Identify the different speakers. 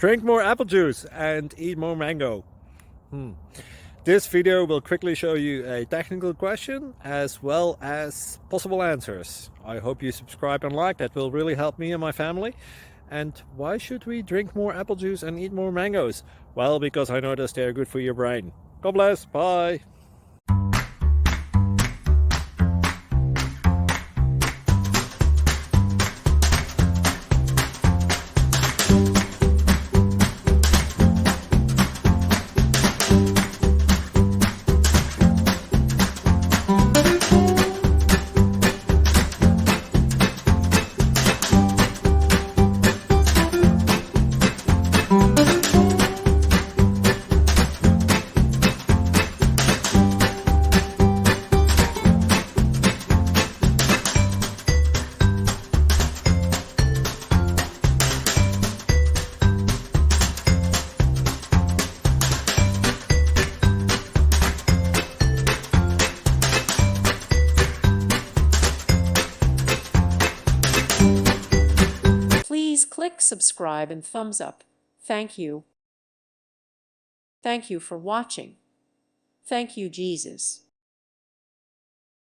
Speaker 1: Drink more apple juice and eat more mango. This video will quickly show you a technical question as well as possible answers. I hope you subscribe and like, that will really help me and my family. And why should we drink more apple juice and eat more mangoes? Well, because I noticed they're good for your brain. God bless, bye.
Speaker 2: Please click subscribe and thumbs up. Thank you. Thank you for watching. Thank you, Jesus.